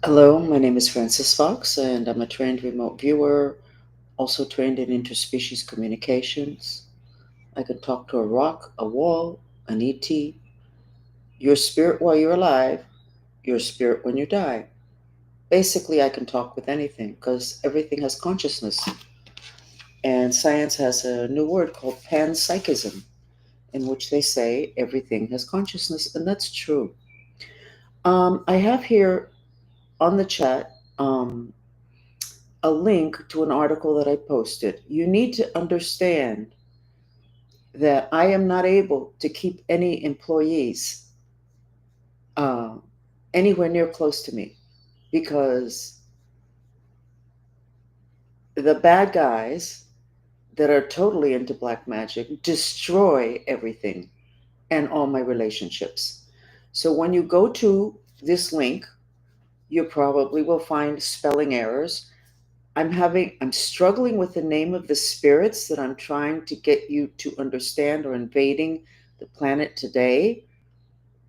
Hello, my name is Francis Fox, and I'm a trained remote viewer, also trained in interspecies communications. I can talk to a rock, a wall, an ET, your spirit while you're alive, your spirit when you die. Basically, I can talk with anything because everything has consciousness. And science has a new word called panpsychism, in which they say everything has consciousness, and that's true. I have here on the chat a link to an article that I posted. You need to understand that I am not able to keep any employees uh, anywhere near close to me because the bad guys that are totally into black magic destroy everything and all my relationships. So when you go to this link, you probably will find spelling errors. I'm struggling with the name of the spirits that I'm trying to get you to understand are invading the planet today.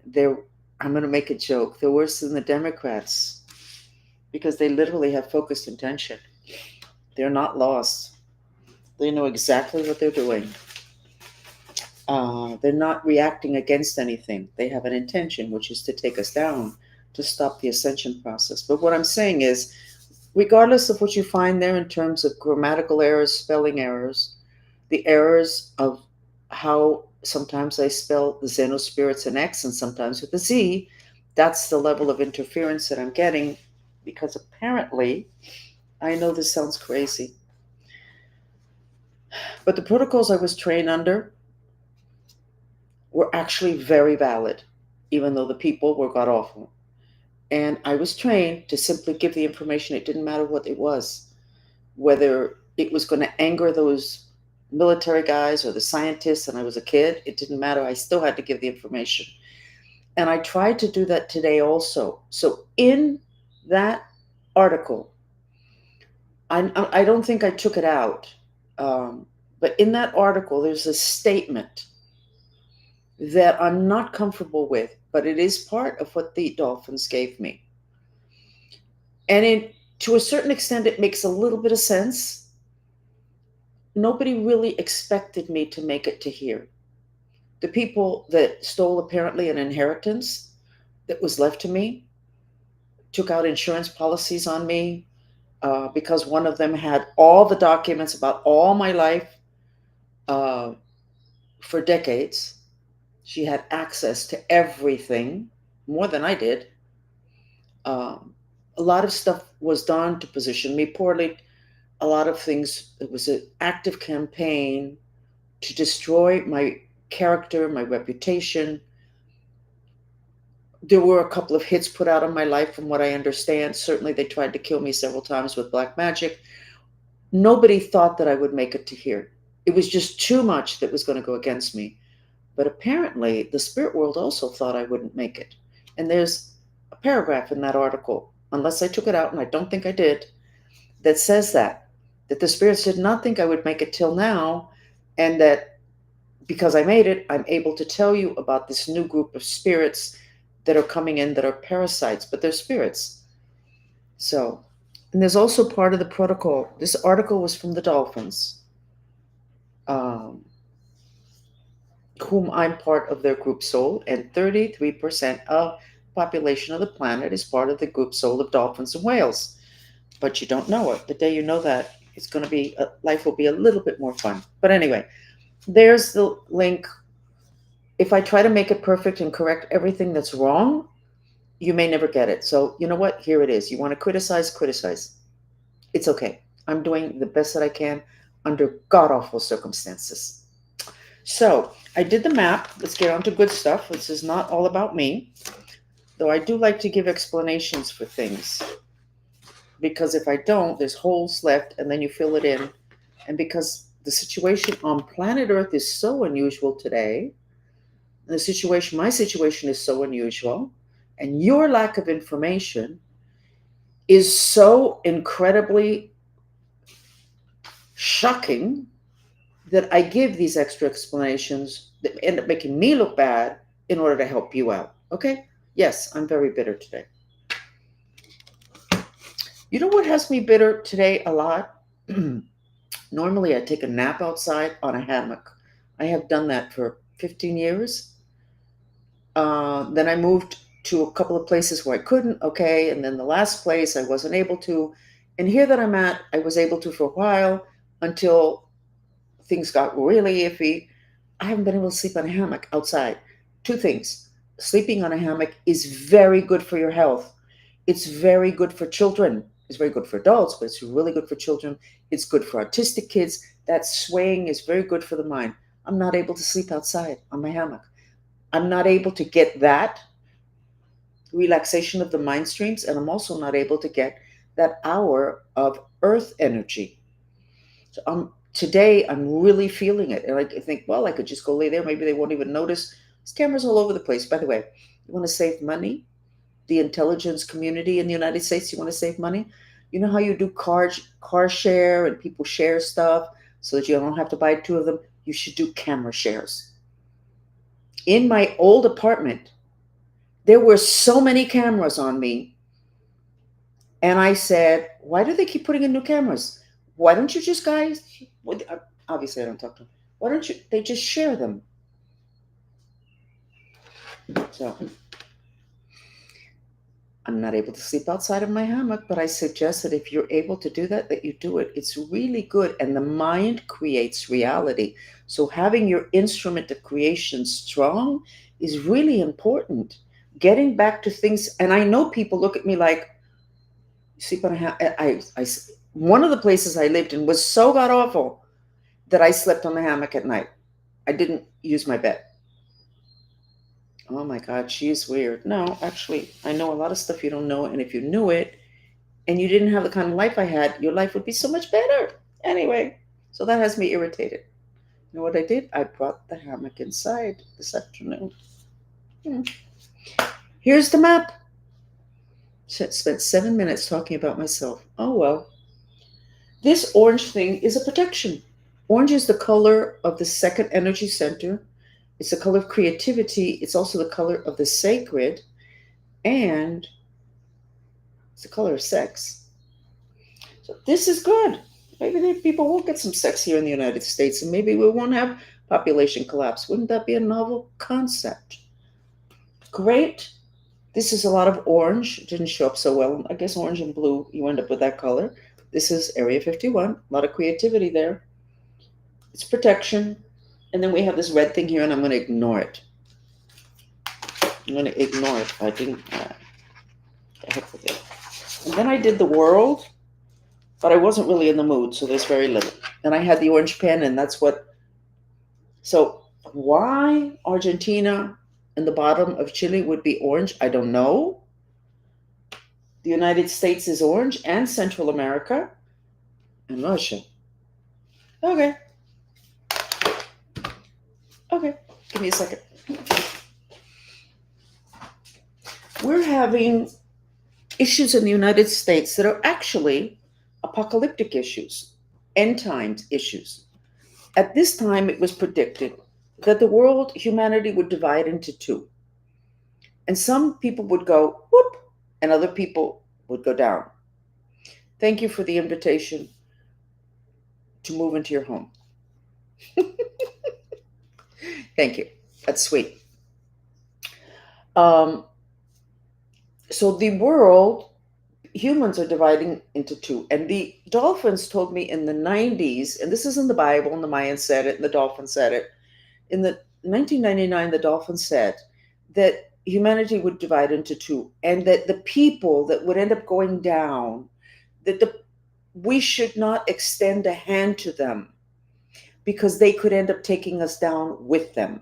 They're I'm going to make a joke. They're worse than the Democrats because they literally have focused intention. They're not lost. They know exactly what they're doing. They're not reacting against anything. They have an intention, which is to take us down, to stop the ascension process. But what I'm saying is, regardless of what you find there in terms of grammatical errors, spelling errors, the errors of how sometimes I spell the Xenospirits an X and sometimes with a Z, that's the level of interference that I'm getting because apparently, I know this sounds crazy, but the protocols I was trained under were actually very valid, even though the people were god awful. And I was trained to simply give the information. It didn't matter what it was, whether it was going to anger those military guys or the scientists, and I was a kid, it didn't matter. I still had to give the information. And I tried to do that today also. So in that article, I don't think I took it out, but in that article, there's a statement that I'm not comfortable with, but it is part of what the dolphins gave me. And to a certain extent, it makes a little bit of sense. Nobody really expected me to make it to here. The people that stole apparently an inheritance that was left to me took out insurance policies on me because one of them had all the documents about all my life uh, for decades. She had access to everything, more than I did. Um, a lot of stuff was done to position me poorly. A lot of things, it was an active campaign to destroy my character, my reputation. There were a couple of hits put out on my life, from what I understand. Certainly, they tried to kill me several times with black magic. Nobody thought that I would make it to here. It was just too much that was going to go against me. But apparently, the spirit world also thought I wouldn't make it. And there's a paragraph in that article, unless I took it out, and I don't think I did, that says that the spirits did not think I would make it till now, and that because I made it, I'm able to tell you about this new group of spirits that are coming in that are parasites, but they're spirits. So, and there's also part of the protocol. This article was from the dolphins, um, whom I'm part of their group soul, and 33% of population of the planet is part of the group soul of dolphins and whales. But you don't know it. The day you know that, it's going to be life will be a little bit more fun. But anyway, there's the link. If I try to make it perfect and correct everything that's wrong, you may never get it. So, you know what? Here it is. You want to criticize, criticize. It's okay. I'm doing the best that I can under god awful circumstances. So, I did the map. Let's get on to good stuff. This is not all about me, though I do like to give explanations for things. Because if I don't, there's holes left, and then you fill it in. And because the situation on planet Earth is so unusual today, and my situation is so unusual, and your lack of information is so incredibly shocking that I give these extra explanations that end up making me look bad in order to help you out. Okay? Yes, I'm very bitter today. You know what has me bitter today a lot? Normally, I take a nap outside on a hammock. I have done that for 15 years. Then I moved to a couple of places where I couldn't, okay, and then the last place I wasn't able to. And here that I'm at, I was able to for a while until things got really iffy. I haven't been able to sleep on a hammock outside. Two things: sleeping on a hammock is very good for your health. It's very good for children. It's very good for adults, but it's really good for children. It's good for autistic kids. That swaying is very good for the mind. I'm not able to sleep outside on my hammock. I'm not able to get that relaxation of the mind streams, and I'm also not able to get that hour of earth energy. So today I'm really feeling it. And I think, well, I could just go lay there. Maybe they won't even notice. There's cameras all over the place. By the way, you want to save money? The intelligence community in the United States, you want to save money? You know how you do car share and people share stuff so that you don't have to buy two of them? You should do camera shares. In my old apartment, there were so many cameras on me. And I said, why do they keep putting in new cameras? Why don't you just guys, obviously I don't talk to them. Why don't you, they just share them? So I'm not able to sleep outside of my hammock, but I suggest that if you're able to do that, that you do it. It's really good. And the mind creates reality. So having your instrument of creation strong is really important. Getting back to things, and I know people look at me like, you sleep on a hammock. One of the places I lived in was so god awful that I slept on the hammock at night. I didn't use my bed. Oh my God, she's weird. No, actually, I know a lot of stuff you don't know. And if you knew it and you didn't have the kind of life I had, your life would be so much better. Anyway, so that has me irritated. You know what I did? I brought the hammock inside this afternoon. Hmm. Here's the map. Spent 7 minutes talking about myself. Oh well. This orange thing is a protection. Orange is the color of the second energy center. It's the color of creativity. It's also the color of the sacred. And it's the color of sex. So this is good. Maybe people will get some sex here in the United States, and maybe we won't have population collapse. Wouldn't that be a novel concept? Great. This is a lot of orange. It didn't show up so well. I guess orange and blue, you end up with that color. This is Area 51. A lot of creativity there. It's protection. And then we have this red thing here, and I'm going to ignore it. I'm going to ignore it. I didn't. The heck with it. And then I did the world, but I wasn't really in the mood, so there's very little. And I had the orange pen, and that's what. So why Argentina and the bottom of Chile would be orange, I don't know. The United States is orange, and Central America, and Russia. Okay. Okay. Give me a second. We're having issues in the United States that are actually apocalyptic issues, end times issues. At this time, it was predicted that the world, humanity would divide into two. And some people would go whoop, and other people would go down. Thank you for the invitation to move into your home. Thank you. That's sweet. So the world, humans are dividing into two. And the dolphins told me in the 90s, and this is in the Bible, and the Mayans said it, and the dolphins said it. In the 1999, the dolphins said that humanity would divide into two, and that the people that would end up going down, that we should not extend a hand to them because they could end up taking us down with them.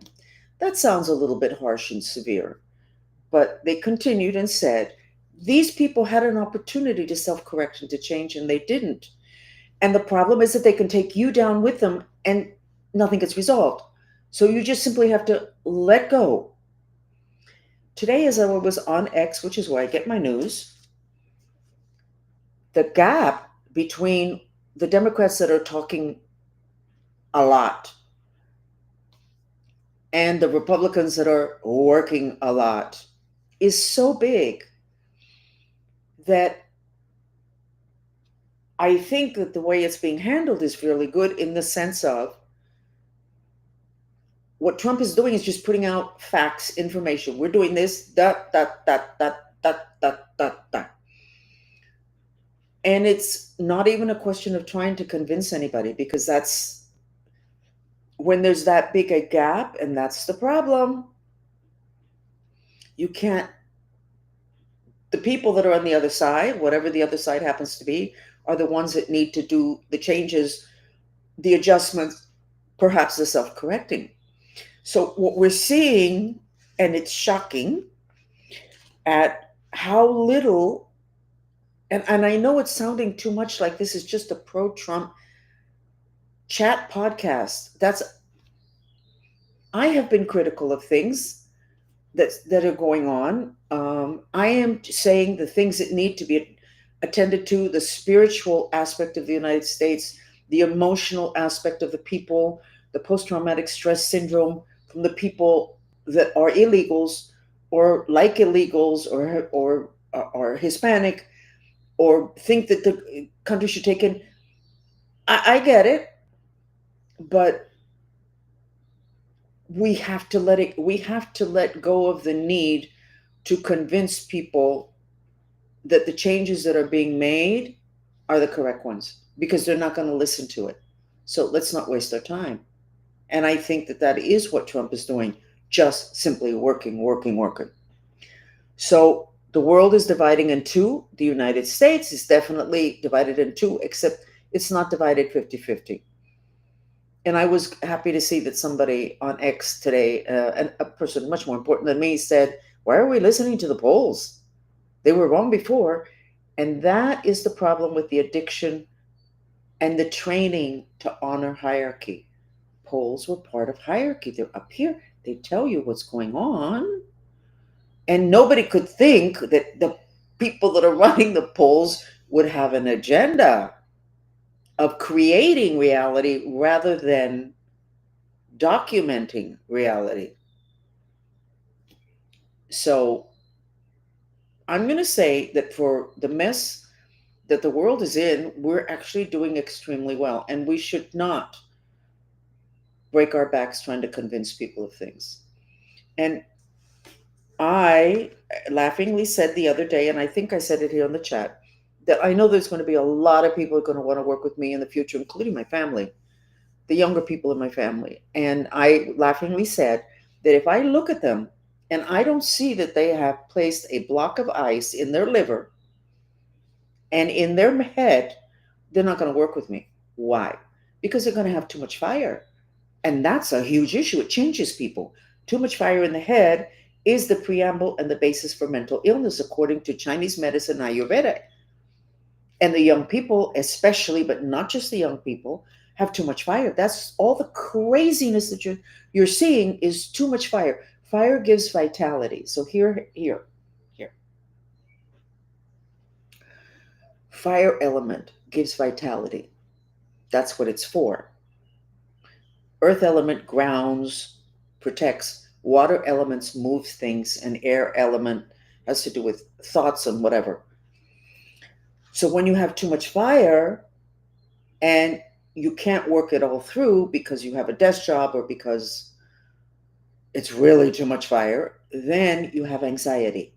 That sounds a little bit harsh and severe. But they continued and said, these people had an opportunity to self-correct and to change, and they didn't. And the problem is that they can take you down with them and nothing gets resolved. So you just simply have to let go. Today, as I was on X, which is where I get my news, the gap between the Democrats that are talking a lot and the Republicans that are working a lot is so big that I think that the way it's being handled is really good in the sense of what Trump is doing is just putting out facts, information. We're doing this, that, that, that, that, that, that, that, that. And it's not even a question of trying to convince anybody, because that's when there's that big a gap, and that's the problem. You can't, the people that are on the other side, whatever the other side happens to be, are the ones that need to do the changes, the adjustments, perhaps the self correcting. So, what we're seeing, and it's shocking at how little, and I know it's sounding too much like this is just a pro Trump chat podcast. I have been critical of things that are going on. I am saying the things that need to be attended to, the spiritual aspect of the United States, the emotional aspect of the people, the post-traumatic stress syndrome from the people that are illegals or like illegals or are Hispanic or think that the country should take in. I get it, but we have to let go of the need to convince people that the changes that are being made are the correct ones, because they're not going to listen to it. So let's not waste our time. And I think that that is what Trump is doing, just simply working, working, working. So the world is dividing in two. The United States is definitely divided in two, except it's not divided 50-50. And I was happy to see that somebody on X today, and a person much more important than me, said, "Why are we listening to the polls? They were wrong before." And that is the problem with the addiction and the training to honor hierarchy. Polls were part of hierarchy. They're up here. They tell you what's going on. And nobody could think that the people that are running the polls would have an agenda of creating reality rather than documenting reality. So I'm going to say that for the mess that the world is in, we're actually doing extremely well. And we should not break our backs trying to convince people of things. And I laughingly said the other day, and I think I said it here in the chat, that I know there's going to be a lot of people who are going to want to work with me in the future, including my family, the younger people in my family. And I laughingly said that if I look at them and I don't see that they have placed a block of ice in their liver and in their head, they're not going to work with me. Why? Because they're going to have too much fire. And that's a huge issue. It changes people. Too much fire in the head is the preamble and the basis for mental illness, according to Chinese medicine, Ayurveda. And the young people, especially, but not just the young people, have too much fire. That's all the craziness that you're seeing is too much fire. Fire gives vitality. So here. Fire element gives vitality. That's what it's for. Earth element grounds, protects. Water elements moves things, and air element has to do with thoughts and whatever. So when you have too much fire and you can't work it all through because you have a desk job or because it's really too much fire, then you have anxiety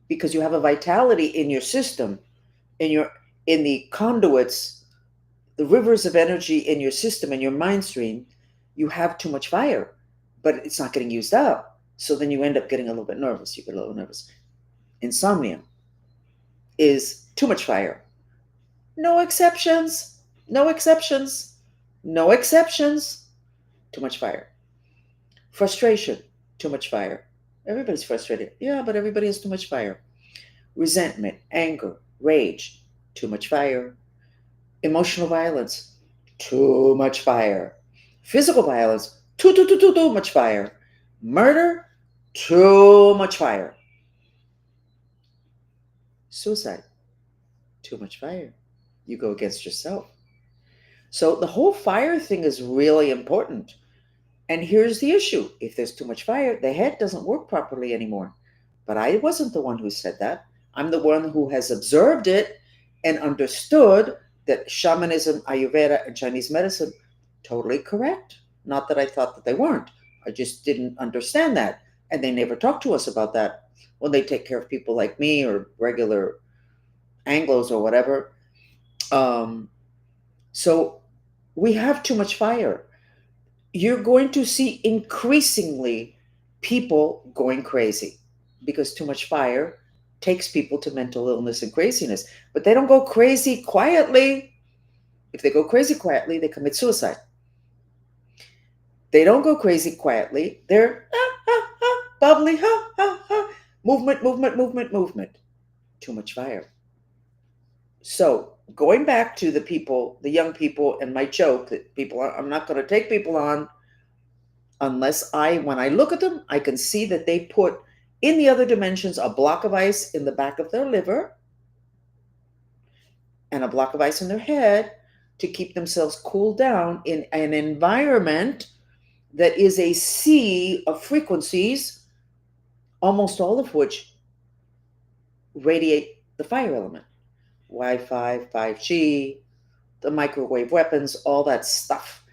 because you have a vitality in your system, in the conduits, the rivers of energy in your system, in your mind stream. You have too much fire, but it's not getting used up. So then you end up getting a little bit nervous. You get a little nervous. Insomnia is too much fire. No exceptions. No exceptions. No exceptions. Too much fire. Frustration. Too much fire. Everybody's frustrated. Yeah, but everybody has too much fire. Resentment, anger, rage. Too much fire. Emotional violence. Too much fire. Physical violence. Too much fire. Murder. Too much fire. Suicide. Too much fire. You go against yourself. So the whole fire thing is really important. And here's the issue. If there's too much fire, the head doesn't work properly anymore. But I wasn't the one who said that. I'm the one who has observed it and understood that shamanism, Ayurveda, and Chinese medicine, totally correct. Not that I thought that they weren't. I just didn't understand that. And they never talk to us about that when they take care of people like me or regular Anglos or whatever. Um, so we have too much fire. You're going to see increasingly people going crazy because too much fire takes people to mental illness and craziness. But they don't go crazy quietly. If they go crazy quietly, they commit suicide. They don't go crazy quietly. They're bubbly, movement, movement, movement, movement. Too much fire. So going back to the people, the young people, and my joke that people are, I'm not going to take people on unless when I look at them, I can see that they put in the other dimensions a block of ice in the back of their liver and a block of ice in their head to keep themselves cooled down in an environment that is a sea of frequencies, almost all of which radiate the fire element. Wi-Fi, 5G, the microwave weapons, all that stuff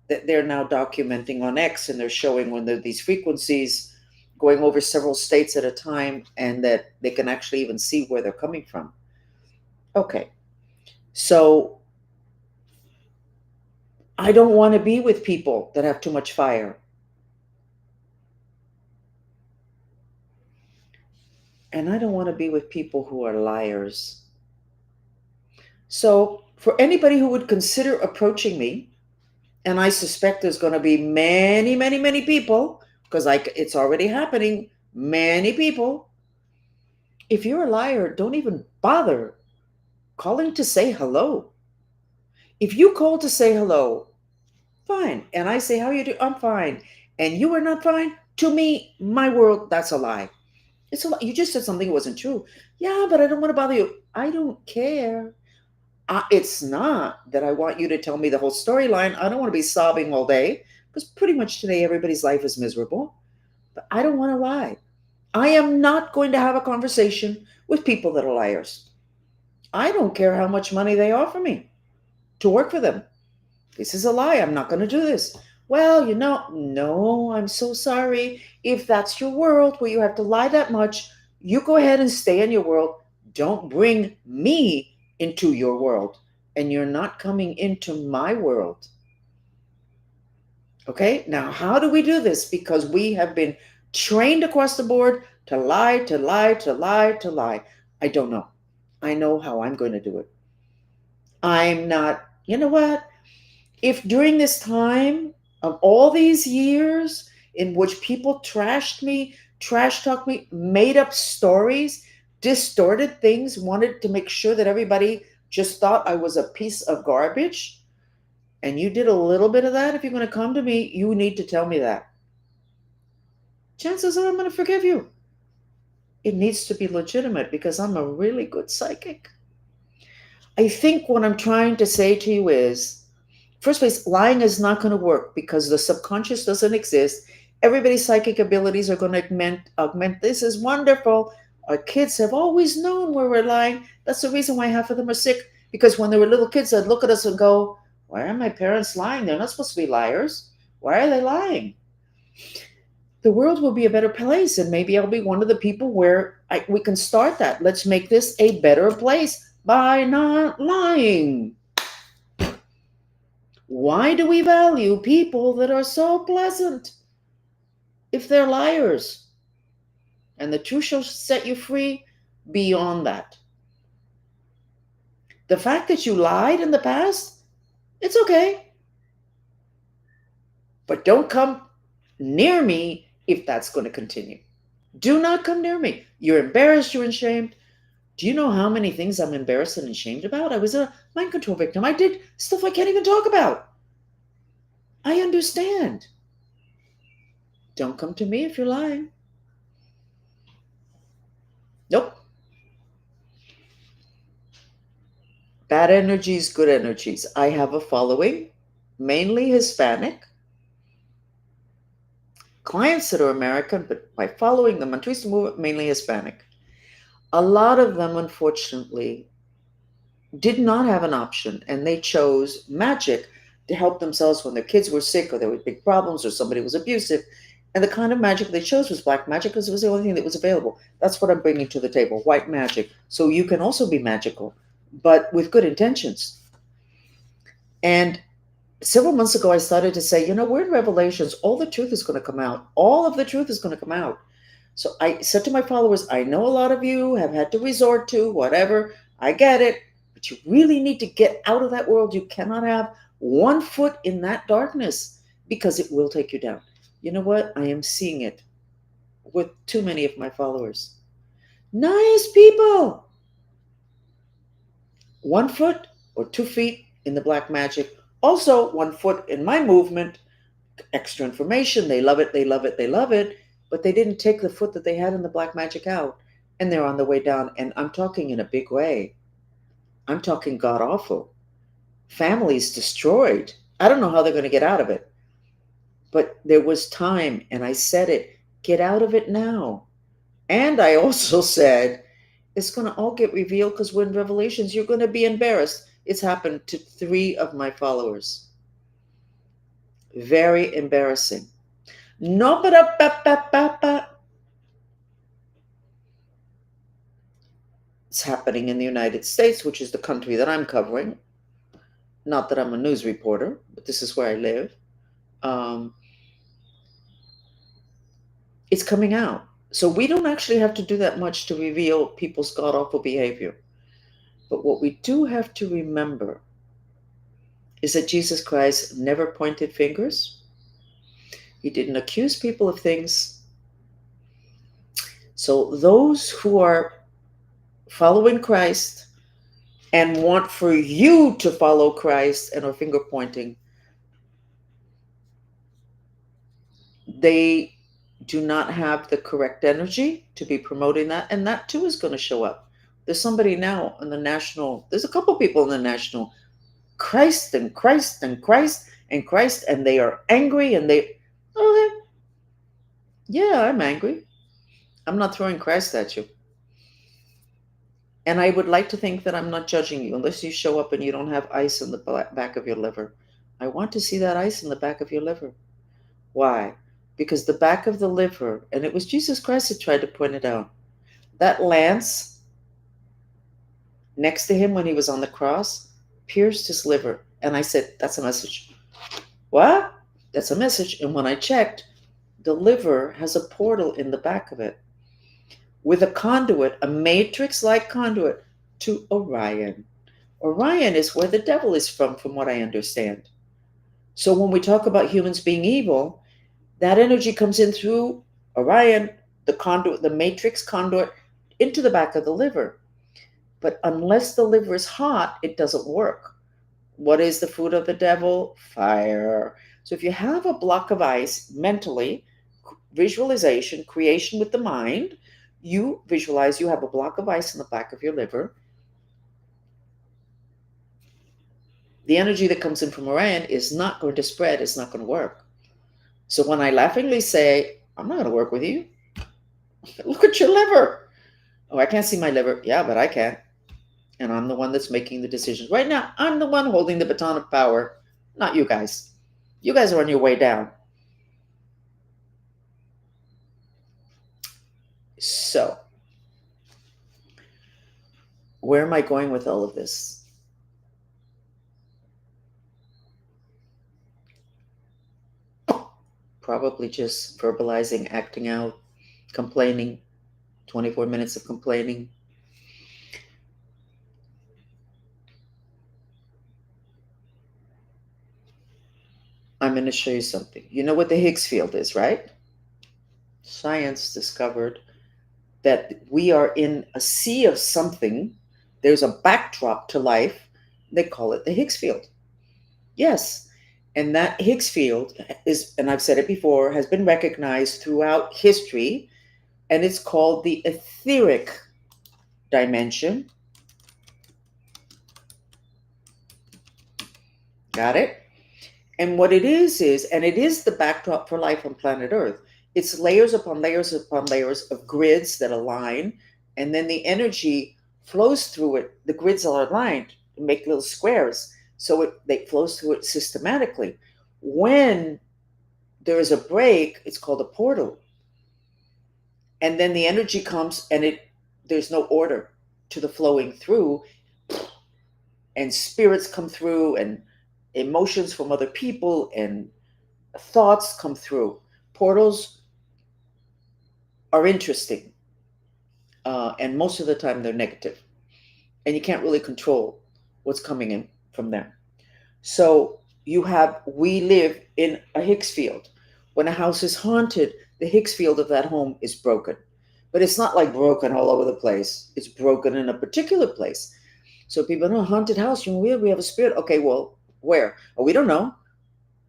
that they're now documenting on X, and they're showing when there are these frequencies going over several states at a time, and that they can actually even see where they're coming from. Okay, so I don't want to be with people that have too much fire. And I don't want to be with people who are liars. So, for anybody who would consider approaching me, and I suspect there's going to be many, many, many people, because it's already happening, many people. If you're a liar, don't even bother calling to say hello. If you call to say hello, fine. And I say, how you do? I'm fine. And you are not fine? To me, my world, that's a lie. It's a lie. You just said something that wasn't true. Yeah, but I don't want to bother you. I don't care. It's not that I want you to tell me the whole storyline. I don't want to be sobbing all day because pretty much today everybody's life is miserable. But I don't want to lie. I am not going to have a conversation with people that are liars. I don't care how much money they offer me to work for them. This is a lie. I'm not going to do this. Well, no, I'm so sorry. If that's your world where you have to lie that much, you go ahead and stay in your world. Don't bring me into your world. And you're not coming into my world. Okay? Now, how do we do this? Because we have been trained across the board to lie, to lie, to lie, to lie. I don't know. I know how I'm going to do it. I'm not, you know what? If during this time of all these years in which people trashed me, trash talked me, made up stories, distorted things, wanted to make sure that everybody just thought I was a piece of garbage, and you did a little bit of that, if you're going to come to me, you need to tell me that. Chances are I'm going to forgive you. It needs to be legitimate because I'm a really good psychic. I think what I'm trying to say to you is, first place, lying is not going to work because the subconscious doesn't exist. Everybody's psychic abilities are going to augment. This is wonderful. Our kids have always known where we're lying. That's the reason why half of them are sick. Because when they were little kids, they'd look at us and go, why are my parents lying? They're not supposed to be liars. Why are they lying? The world will be a better place, and maybe I'll be one of the people where we can start that. Let's make this a better place by not lying. Why do we value people that are so pleasant if they're liars? And the truth shall set you free beyond that. The fact that you lied in the past, it's okay. But don't come near me if that's going to continue. Do not come near me. You're embarrassed, you're ashamed. Do you know how many things I'm embarrassed and ashamed about? I was a mind control victim. I did stuff I can't even talk about. I understand. Don't come to me if you're lying. Nope. Bad energies, good energies. I have a following, mainly Hispanic. Clients that are American, but by following them, Mantrista movement, mainly Hispanic. A lot of them, unfortunately, did not have an option, and they chose magic to help themselves when their kids were sick or there were big problems or somebody was abusive. And the kind of magic they chose was black magic because it was the only thing that was available. That's what I'm bringing to the table, white magic. So you can also be magical, but with good intentions. And several months ago, I started to say, we're in Revelations. All the truth is going to come out. All of the truth is going to come out. So I said to my followers, I know a lot of you have had to resort to whatever. I get it. But you really need to get out of that world. You cannot have one foot in that darkness because it will take you down. You know what? I am seeing it with too many of my followers. Nice people. 1 foot or 2 feet in the black magic. Also, 1 foot in my movement. Extra information. They love it. They love it. They love it. But they didn't take the foot that they had in the black magic out. And they're on the way down. And I'm talking in a big way. I'm talking god awful. Families destroyed. I don't know how they're going to get out of it. But there was time, and I said it. Get out of it now. And I also said, it's going to all get revealed because when Revelations, you're going to be embarrassed. It's happened to 3 of my followers. Very embarrassing. No, but it's happening in the United States, which is the country that I'm covering. Not that I'm a news reporter, but this is where I live. It's coming out. So we don't actually have to do that much to reveal people's god awful behavior. But what we do have to remember is that Jesus Christ never pointed fingers. He didn't accuse people of things. So those who are following Christ and want for you to follow Christ and are finger pointing, they do not have the correct energy to be promoting that. And that too is going to show up. There's somebody now in the national, there's a couple people in the national, Christ and Christ and Christ and Christ, and they are angry and okay, yeah, I'm angry. I'm not throwing Christ at you. And I would like to think that I'm not judging you unless you show up and you don't have ice in the back of your liver. I want to see that ice in the back of your liver. Why? Because the back of the liver, and it was Jesus Christ that tried to point it out, that lance next to him when he was on the cross pierced his liver. And I said, that's a message. What? That's a message. And when I checked, the liver has a portal in the back of it with a conduit, a matrix-like conduit to Orion. Orion is where the devil is from what I understand. So when we talk about humans being evil, that energy comes in through Orion, the conduit, the matrix conduit, into the back of the liver. But unless the liver is hot, it doesn't work. What is the food of the devil? Fire. So if you have a block of ice mentally, visualization, creation with the mind, you visualize you have a block of ice in the back of your liver. The energy that comes in from Orion is not going to spread. It's not going to work. So when I laughingly say, I'm not going to work with you. Look at your liver. Oh, I can't see my liver. Yeah, but I can. And I'm the one that's making the decisions. Right now, I'm the one holding the baton of power, not you guys. You guys are on your way down. So, where am I going with all of this? Probably just verbalizing, acting out, complaining, 24 minutes of complaining. I'm going to show you something. You know what the Higgs field is, right? Science discovered that we are in a sea of something. There's a backdrop to life. They call it the Higgs field. Yes. And that Higgs field is, and I've said it before, has been recognized throughout history, and it's called the etheric dimension. Got it? And what it is, and it is the backdrop for life on planet Earth. It's layers upon layers upon layers of grids that align, and then the energy flows through it. The grids are aligned. make little squares. So it flows through it systematically. When there is a break, it's called a portal. And then the energy comes and there's no order to the flowing through, and spirits come through, and emotions from other people and thoughts come through. Portals are interesting, and most of the time they're negative, and you can't really control what's coming in from them. So we live in a Higgs field. When a house is haunted, the Higgs field of that home is broken. But it's not like broken all over the place. It's broken in a particular place. So people know, haunted house, we have a spirit. Okay, well, where? Oh, we don't know.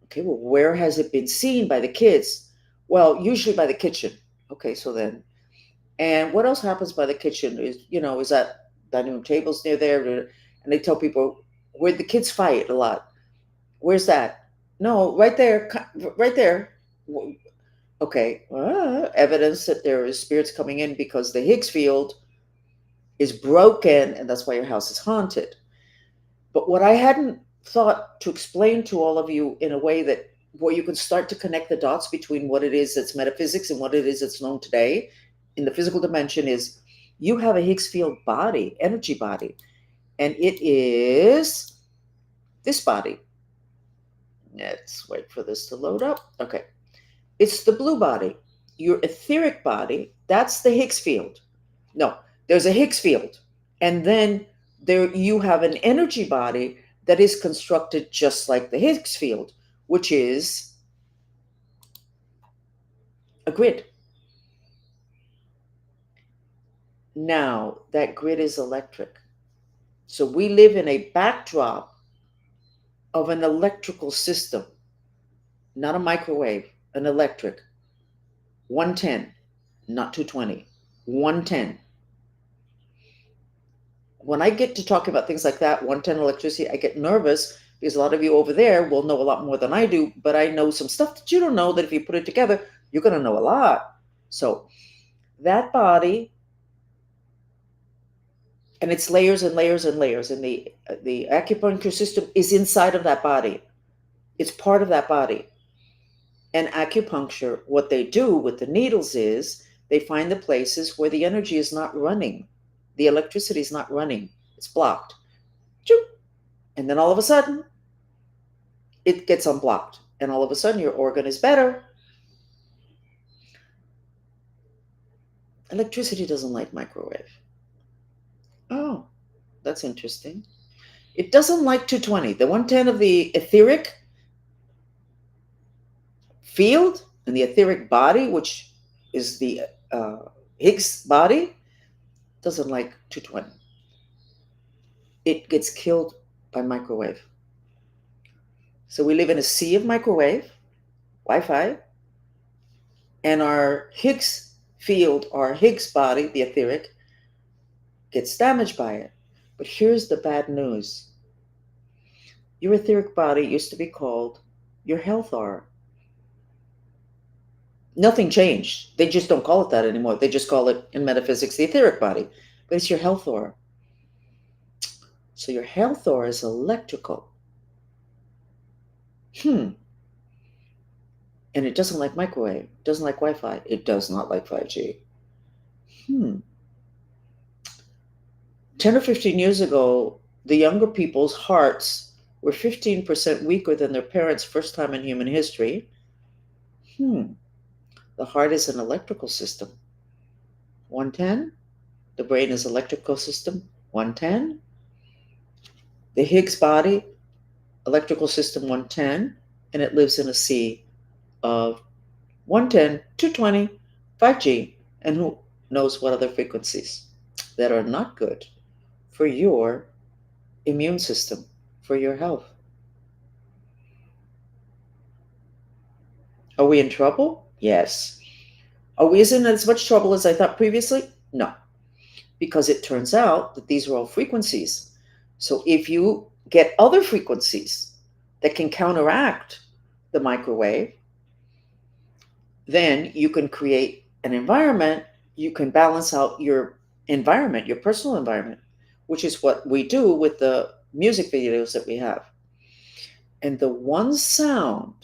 Okay, well, where has it been seen by the kids? Well, usually by the kitchen. Okay, so then, and what else happens by the kitchen is that dining room tables near there, and they tell people where the kids fight a lot. Where's that? No, right there, right there. Okay, evidence that there is spirits coming in because the Higgs field is broken, and that's why your house is haunted. But what I hadn't thought to explain to all of you in a way that where you can start to connect the dots between what it is that's metaphysics and what it is that's known today in the physical dimension is you have a Higgs field body, energy body, and it is this body. Let's wait for this to load up. Okay. It's the blue body. Your etheric body, that's the Higgs field. No, there's a Higgs field. And then there you have an energy body that is constructed just like the Higgs field, which is a grid. Now, that grid is electric. So we live in a backdrop of an electrical system, not a microwave, an electric. 110, not 220, 110. When I get to talk about things like that, 110 electricity, I get nervous because a lot of you over there will know a lot more than I do, but I know some stuff that you don't know that if you put it together, you're going to know a lot. So that body, and it's layers and layers and layers, and the acupuncture system is inside of that body. It's part of that body. And acupuncture, what they do with the needles is they find the places where the energy is not running. The electricity is not running. It's blocked. And then all of a sudden, it gets unblocked. And all of a sudden, your organ is better. Electricity doesn't like microwave. Oh, that's interesting. It doesn't like 220. The 110 of the etheric field and the etheric body, which is the Higgs body, doesn't like 220. It gets killed by microwave. So we live in a sea of microwave, Wi-Fi, and our Higgs field, our Higgs body, the etheric, gets damaged by it. But here's the bad news. Your etheric body used to be called your health aura. Nothing changed. They just don't call it that anymore. They just call it in metaphysics the etheric body. But it's your health aura. So your health aura is electrical. And it doesn't like microwave. It doesn't like Wi-Fi. It does not like 5G. 10 or 15 years ago, the younger people's hearts were 15% weaker than their parents' first time in human history. The heart is an electrical system. 110. The brain is electrical system. 110. The Higgs body, electrical system 110, and it lives in a sea of 110, 220, 5G, and who knows what other frequencies that are not good for your immune system, for your health. Are we in trouble? Yes. Are we in as much trouble as I thought previously? No. Because it turns out that these are all frequencies. So if you get other frequencies that can counteract the microwave, then you can create an environment, you can balance out your environment, your personal environment, which is what we do with the music videos that we have. And the one sound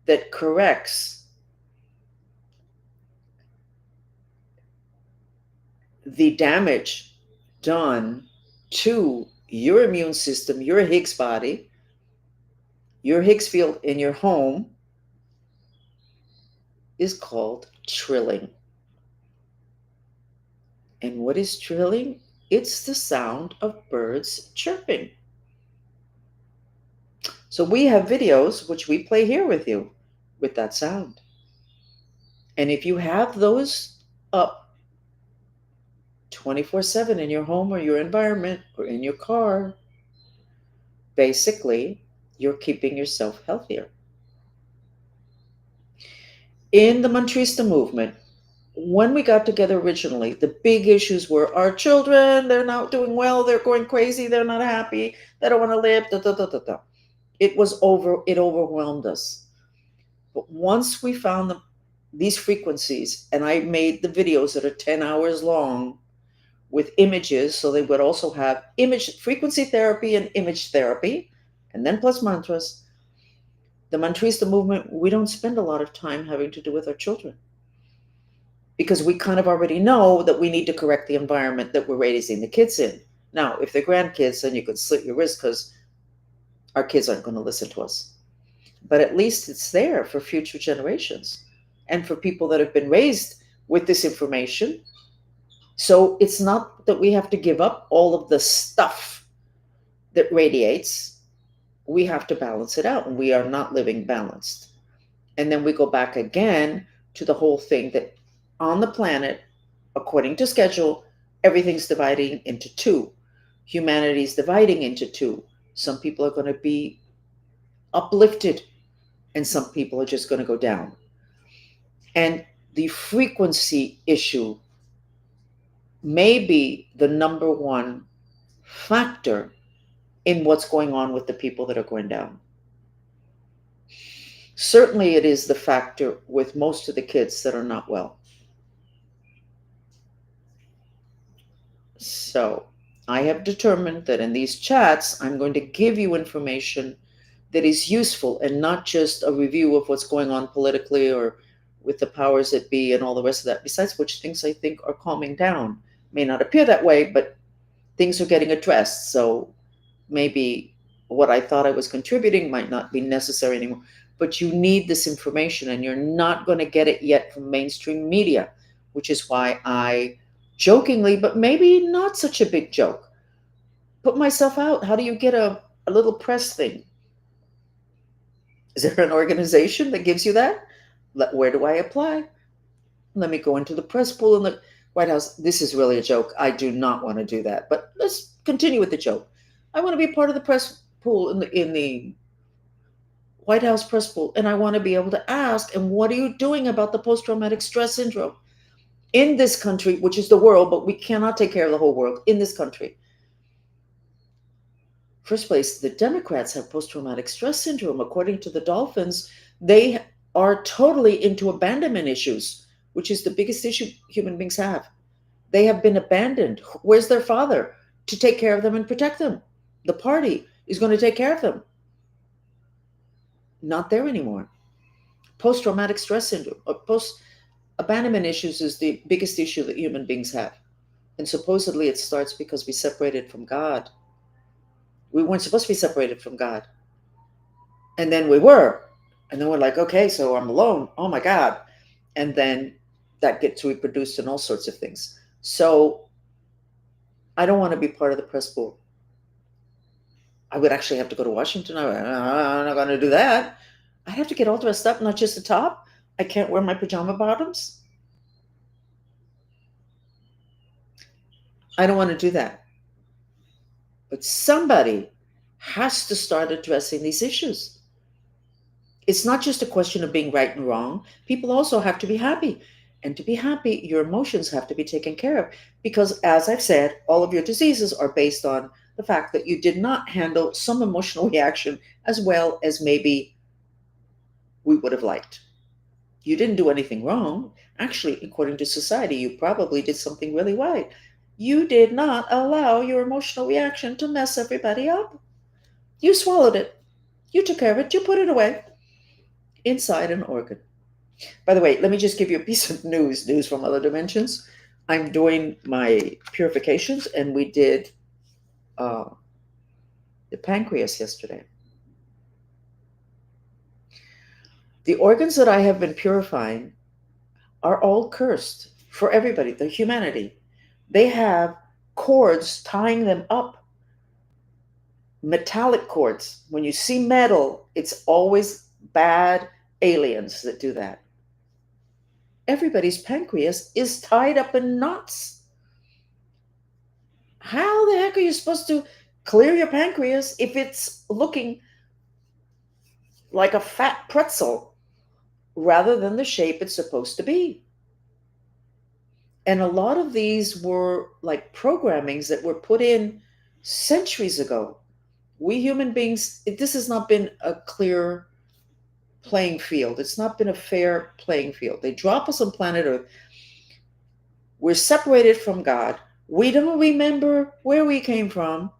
that corrects the damage done to your immune system, your Higgs body, your Higgs field in your home is called trilling. And what is trilling? It's the sound of birds chirping. So we have videos which we play here with you with that sound. And if you have those up 24/7 in your home or your environment or in your car, basically, you're keeping yourself healthier. In the Mantrista movement, when we got together originally, the big issues were our children, they're not doing well, they're going crazy, they're not happy, they don't want to live, da, da, da, da, da. It overwhelmed us. But once we found these frequencies, and I made the videos that are 10 hours long with images, so they would also have image frequency therapy and image therapy, and then plus mantras. The Mantrista movement, we don't spend a lot of time having to do with our children because we kind of already know that we need to correct the environment that we're raising the kids in. Now, if they're grandkids, then you could slit your wrist because our kids aren't going to listen to us. But at least it's there for future generations and for people that have been raised with this information. So it's not that we have to give up all of the stuff that radiates. We have to balance it out, and we are not living balanced. And then we go back again to the whole thing that on the planet, according to schedule, everything's dividing into two. Humanity's dividing into two. Some people are going to be uplifted, and some people are just going to go down. And the frequency issue may be the number one factor in what's going on with the people that are going down. Certainly, it is the factor with most of the kids that are not well. So, I have determined that in these chats, I'm going to give you information that is useful and not just a review of what's going on politically or with the powers that be and all the rest of that, besides which things I think are calming down. May not appear that way, but things are getting addressed. So maybe what I thought I was contributing might not be necessary anymore. But you need this information, and you're not going to get it yet from mainstream media, which is why I jokingly, but maybe not such a big joke, put myself out. How do you get a little press thing? Is there an organization that gives you that? Where do I apply? Let me go into the press pool in the White House. This is really a joke. I do not want to do that. But let's continue with the joke. I want to be part of the press pool in the White House press pool, and I want to be able to ask, and what are you doing about the post-traumatic stress syndrome in this country, which is the world, but we cannot take care of the whole world in this country. First place, the Democrats have post-traumatic stress syndrome. According to the Dolphins, they are totally into abandonment issues, which is the biggest issue human beings have. They have been abandoned. Where's their father to take care of them and protect them? The party is going to take care of them. Not there anymore. Post-traumatic stress syndrome, or post-abandonment issues is the biggest issue that human beings have. And supposedly it starts because we separated from God. We weren't supposed to be separated from God. And then we were. And then we're like, okay, so I'm alone. Oh my God. And then that gets reproduced in all sorts of things. So I don't want to be part of the press pool. I would actually have to go to Washington. I'm not going to do that. I have to get all dressed up, not just the top. I can't wear my pajama bottoms. I don't want to do that. But somebody has to start addressing these issues. It's not just a question of being right and wrong. People also have to be happy. And to be happy, your emotions have to be taken care of. Because, as I've said, all of your diseases are based on the fact that you did not handle some emotional reaction as well as maybe we would have liked. You didn't do anything wrong. Actually, according to society, you probably did something really right. You did not allow your emotional reaction to mess everybody up. You swallowed it. You took care of it. You put it away inside an organ. By the way, let me just give you a piece of news from other dimensions. I'm doing my purifications, and we did uh, the pancreas yesterday. The organs that I have been purifying are all cursed for everybody, the humanity. They have cords tying them up, metallic cords. When you see metal, it's always bad aliens that do that. Everybody's pancreas is tied up in knots. How the heck are you supposed to clear your pancreas if it's looking like a fat pretzel rather than the shape it's supposed to be? And a lot of these were like programmings that were put in centuries ago. We human beings, this has not been a clear playing field. It's not been a fair playing field. They drop us on planet Earth. We're separated from God. We don't remember where we came from.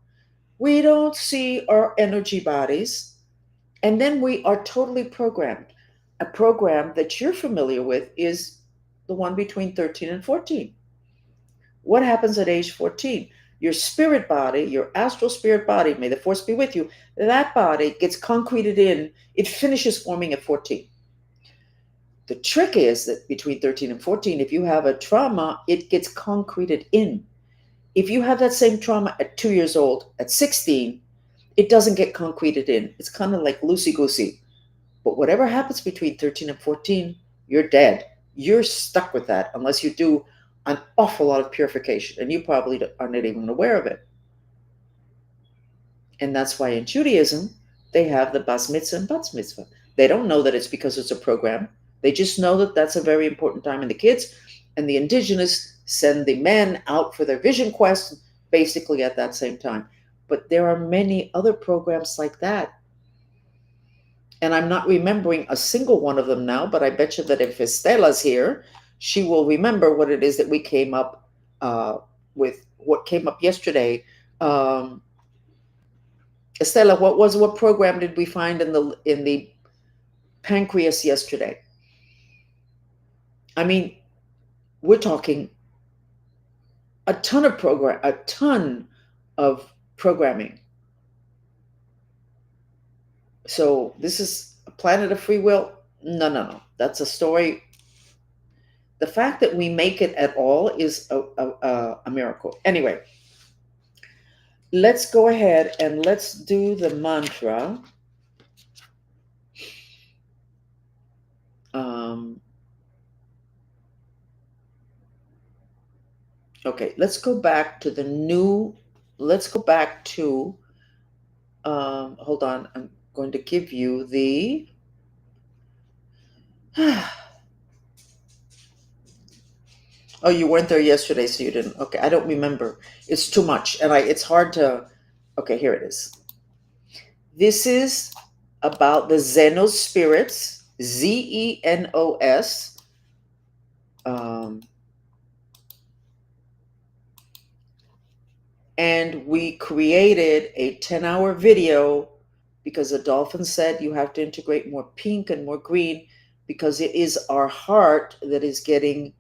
We don't see our energy bodies. And then we are totally programmed. A program that you're familiar with is the one between 13 and 14. What happens at age 14? Your spirit body, your astral spirit body, may the force be with you, that body gets concreted in. It finishes forming at 14. The trick is that between 13 and 14, if you have a trauma, it gets concreted in. If you have that same trauma at 2 years old, at 16, it doesn't get concreted in. It's kind of like loosey-goosey. But whatever happens between 13 and 14, you're dead. You're stuck with that unless you do an awful lot of purification, and you probably are not even aware of it. And that's why in Judaism, they have the bas mitzvah and bat mitzvah. They don't know that it's because it's a program. They just know that that's a very important time in the kids, and the indigenous send the men out for their vision quest basically at that same time. But there are many other programs like that. And I'm not remembering a single one of them now, but I bet you that if Estela's here, she will remember what it is that we came up with, what came up yesterday. Estela, what program did we find in the pancreas yesterday? I mean, we're talking a ton of programming. So this is a planet of free will? No. That's a story. The fact that we make it at all is a miracle. Anyway, let's go ahead and let's do the mantra. Okay, let's go back to hold on, I'm going to give you the, oh, you weren't there yesterday, so you didn't, okay, I don't remember. It's too much, and it's hard to, okay, here it is. This is about the Xenos spirits, Zenos. And we created a 10-hour video because the dolphin said you have to integrate more pink and more green because it is our heart that is getting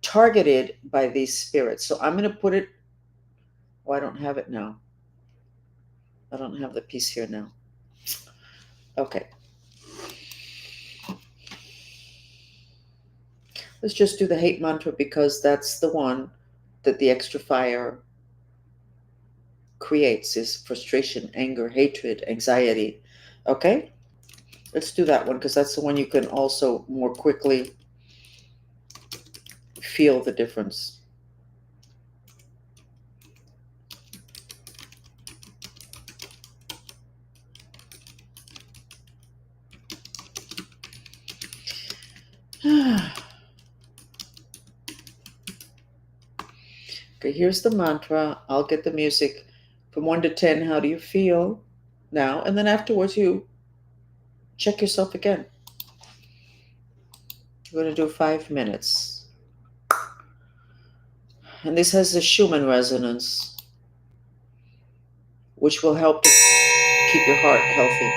targeted by these spirits. So I'm going to put it, oh, I don't have it now. I don't have the piece here now. Okay. Let's just do the hate mantra because that's the one that the extra fire creates, is frustration, anger, hatred, anxiety. Okay? Let's do that one because that's the one you can also more quickly feel the difference. Okay, here's the mantra. I'll get the music. From 1 to 10, how do you feel now? And then afterwards, you check yourself again. We're going to do 5 minutes. And this has the Schumann resonance, which will help to keep your heart healthy.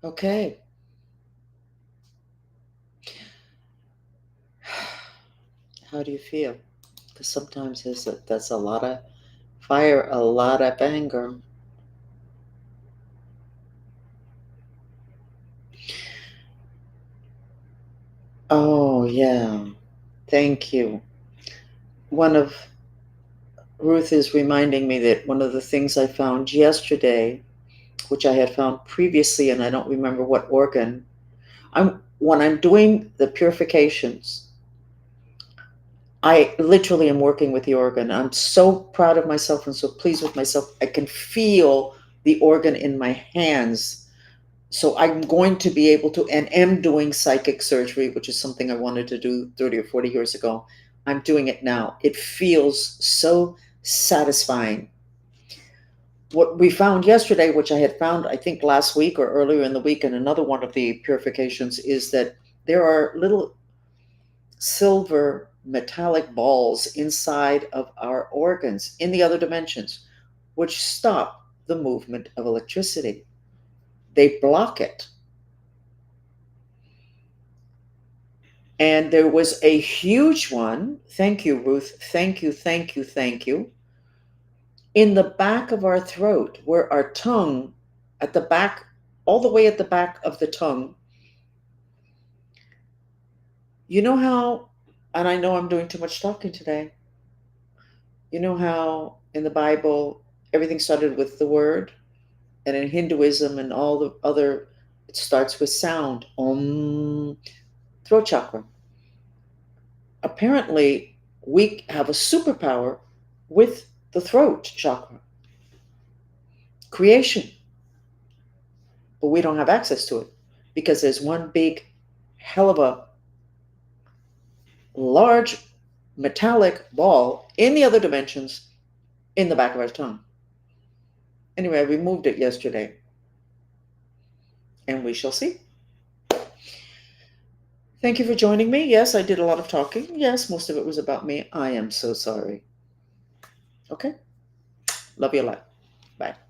Okay. How do you feel? Because sometimes that's a lot of fire, a lot of anger. Oh, yeah. Thank you. One of Ruth is reminding me that one of the things I found yesterday, which I had found previously, and I don't remember what organ, when I'm doing the purifications, I literally am working with the organ. I'm so proud of myself and so pleased with myself. I can feel the organ in my hands. So I'm going to be able to, and am doing psychic surgery, which is something I wanted to do 30 or 40 years ago. I'm doing it now. It feels so satisfying. What we found yesterday, which I had found, I think, last week or earlier in the week, in another one of the purifications, is that there are little silver metallic balls inside of our organs in the other dimensions, which stop the movement of electricity. They block it. And there was a huge one. Thank you, Ruth. Thank you, thank you, thank you. In the back of our throat, where our tongue, at the back, all the way at the back of the tongue. You know how, and I know I'm doing too much talking today. You know how in the Bible, everything started with the word? And in Hinduism and all the other, it starts with sound. Om, throat chakra. Apparently, we have a superpower with the throat chakra, creation, but we don't have access to it because there's one big hell of a large metallic ball in the other dimensions in the back of our tongue. Anyway, I removed it yesterday, and we shall see. Thank you for joining me. Yes, I did a lot of talking. Yes, most of it was about me. I am so sorry. Okay? Love you a lot. Bye.